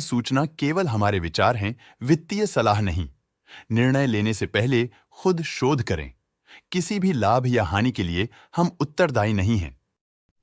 सूचना केवल हमारे विचार हैं, वित्तीय सलाह नहीं। निर्णय लेने से पहले खुद शोध करें। किसी भी लाभ या हानि के लिए हम उत्तरदायी नहीं हैं।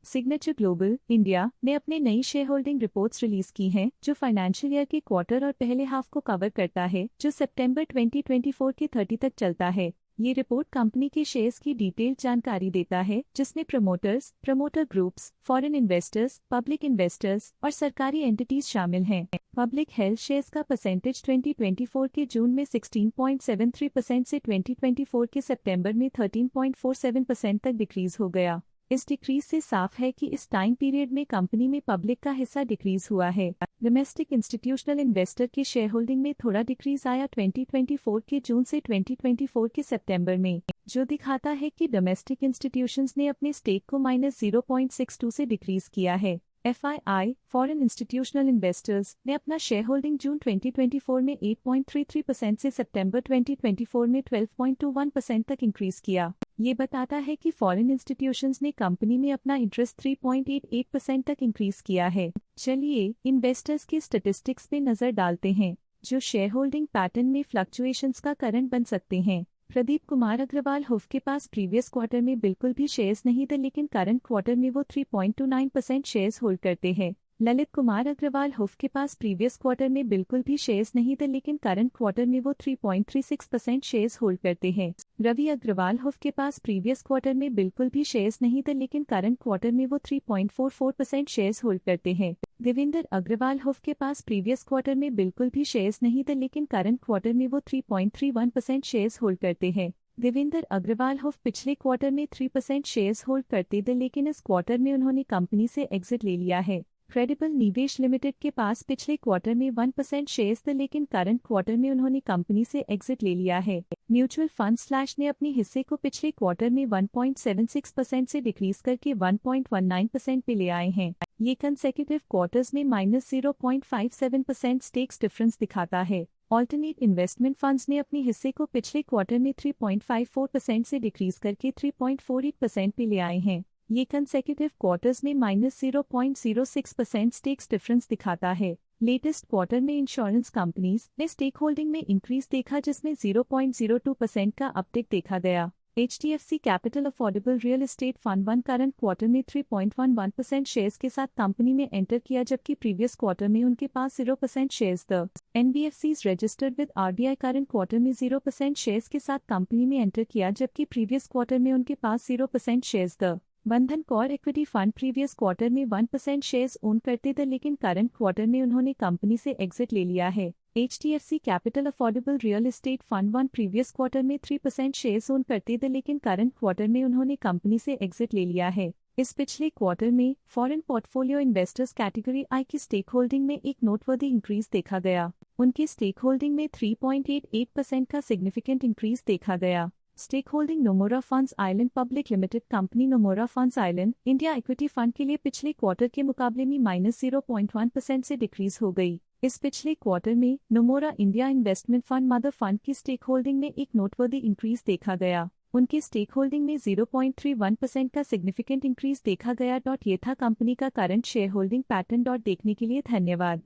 सिग्नेचर ग्लोबल इंडिया ने अपने नई शेयर होल्डिंग रिपोर्ट्स रिलीज की हैं, जो फाइनेंशियल ईयर के क्वार्टर और पहले हाफ को कवर करता है, जो सितंबर 2024 के 30 तक चलता है। ये रिपोर्ट कंपनी के शेयर्स की डिटेल्ड जानकारी देता है, जिसमें promoters, promoter groups, foreign investors, public investors और सरकारी एंटिटीज शामिल हैं। पब्लिक हेल्थ शेयर्स का परसेंटेज 2024 के जून में 16.73% से 2024 के सितंबर में 13.47% तक डिक्रीज हो गया। इस डिक्रीज से साफ है कि इस टाइम पीरियड में कंपनी में पब्लिक का हिस्सा डिक्रीज हुआ है। डोमेस्टिक इंस्टीट्यूशनल इन्वेस्टर की शेयर होल्डिंग में थोड़ा डिक्रीज आया 2024 के जून से 2024 के सितंबर में, जो दिखाता है कि डोमेस्टिक इंस्टीट्यूशंस ने अपने स्टेक को -0.62 से डिक्रीज किया है। FII फॉरेन इंस्टीट्यूशनल इन्वेस्टर्स ने अपना शेयर होल्डिंग जून 2024 में 8.33% से सितंबर 2024 में 12.21% तक इंक्रीज किया। ये बताता है कि फॉरेन इंस्टीट्यूशंस ने कंपनी में अपना इंटरेस्ट 3.88% तक इंक्रीज किया है। चलिए इन्वेस्टर्स के स्टैटिस्टिक्स पे नजर डालते हैं, जो शेयर होल्डिंग पैटर्न में फ्लक्चुएशंस का कारण बन सकते हैं। प्रदीप कुमार अग्रवाल हुफ के पास प्रीवियस क्वार्टर में बिल्कुल भी शेयर्स नहीं थे, लेकिन करंट क्वार्टर में वो 3.29% शेयर्स होल्ड करते हैं। ललित कुमार अग्रवाल हुफ के पास प्रीवियस क्वार्टर में बिल्कुल भी शेयर्स नहीं थे, लेकिन करंट क्वार्टर में वो 3.36% शेयर्स होल्ड करते हैं। रवि अग्रवाल हुफ के पास प्रीवियस क्वार्टर में बिल्कुल भी शेयर्स नहीं थे, लेकिन करंट क्वार्टर में वो 3.44% शेयर्स होल्ड करते हैं। देवेंद्र अग्रवाल हुफ के पास प्रीवियस क्वार्टर में बिल्कुल भी शेयर्स नहीं थे, लेकिन करंट क्वार्टर में वो 3.31% शेयर्स होल्ड करते हैं। देवेंद्र अग्रवाल हुफ पिछले क्वार्टर में 3% शेयर्स होल्ड करते थे, लेकिन इस क्वार्टर में उन्होंने कंपनी से एग्जिट ले लिया है। क्रेडिबल निवेश लिमिटेड के पास पिछले क्वार्टर में 1% शेयर्स थे, लेकिन करंट क्वार्टर में उन्होंने कंपनी से एग्जिट ले लिया है। म्यूचुअल फंड स्लैश ने अपने हिस्से को पिछले क्वार्टर में 1.76% से डिक्रीज करके 1.19% पे ले आए हैं। ये कंसेक्यूटिव क्वार्टर्स में -0.57% स्टेक्स डिफरेंस दिखाता है। ऑल्टरनेट इन्वेस्टमेंट फंड्स ने अपने हिस्से को पिछले क्वार्टर में 3.54% से डिक्रीज करके 3.48% पे ले आए हैं। ये कंसेक्यूटिव क्वार्टर्स में -0.06% स्टेक्स डिफरेंस दिखाता है। लेटेस्ट क्वार्टर में इंश्योरेंस कंपनीज ने स्टेक होल्डिंग में इंक्रीज देखा, जिसमें 0.02% का अपटिक देखा गया। HDFC capital affordable real estate fund 1 current quarter में 3.11% शेयर्स के साथ कंपनी में एंटर किया, जबकि प्रीवियस क्वार्टर में उनके पास 0% शेयर्स थे। NBFCs registered with RBI current quarter में 0% शेयर्स के साथ कंपनी में एंटर किया, जबकि प्रीवियस क्वार्टर में उनके पास 0% शेयर्स थे। बंधन core equity fund previous quarter में 1% शेयर्स ओन करते थे, लेकिन करंट क्वार्टर में उन्होंने कंपनी से एग्जिट ले लिया है। HDFC capital affordable real estate fund 1 previous quarter में 3% शेयर्स ओन करते थे, लेकिन करंट क्वार्टर में उन्होंने कंपनी से एग्जिट ले लिया है। इस पिछले क्वार्टर में फॉरेन पोर्टफोलियो इन्वेस्टर्स कैटेगरी आई की स्टेक होल्डिंग में एक नोटवर्दी इंक्रीज देखा गया। उनकी स्टेक होल्डिंग में 3.88% का सिग्निफिकेंट इंक्रीज देखा गया। Stake holding Nomura funds island public limited company Nomura funds island India equity fund के लिए पिछले क्वार्टर के मुकाबले में -0.1% से डिक्रीज हो गई। इस पिछले क्वार्टर में Nomura India investment fund mother fund की स्टेक होल्डिंग में एक नोटवर्दी इंक्रीज देखा गया। उनकी स्टेक होल्डिंग में 0.31% का सिग्निफिकेंट इंक्रीज देखा गया। ये था कंपनी का करंट शेयर होल्डिंग पैटर्न। देखने के लिए धन्यवाद।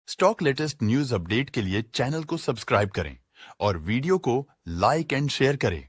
स्टॉक लेटेस्ट न्यूज अपडेट के लिए चैनल को सब्सक्राइब करें और वीडियो को लाइक एंड शेयर करें।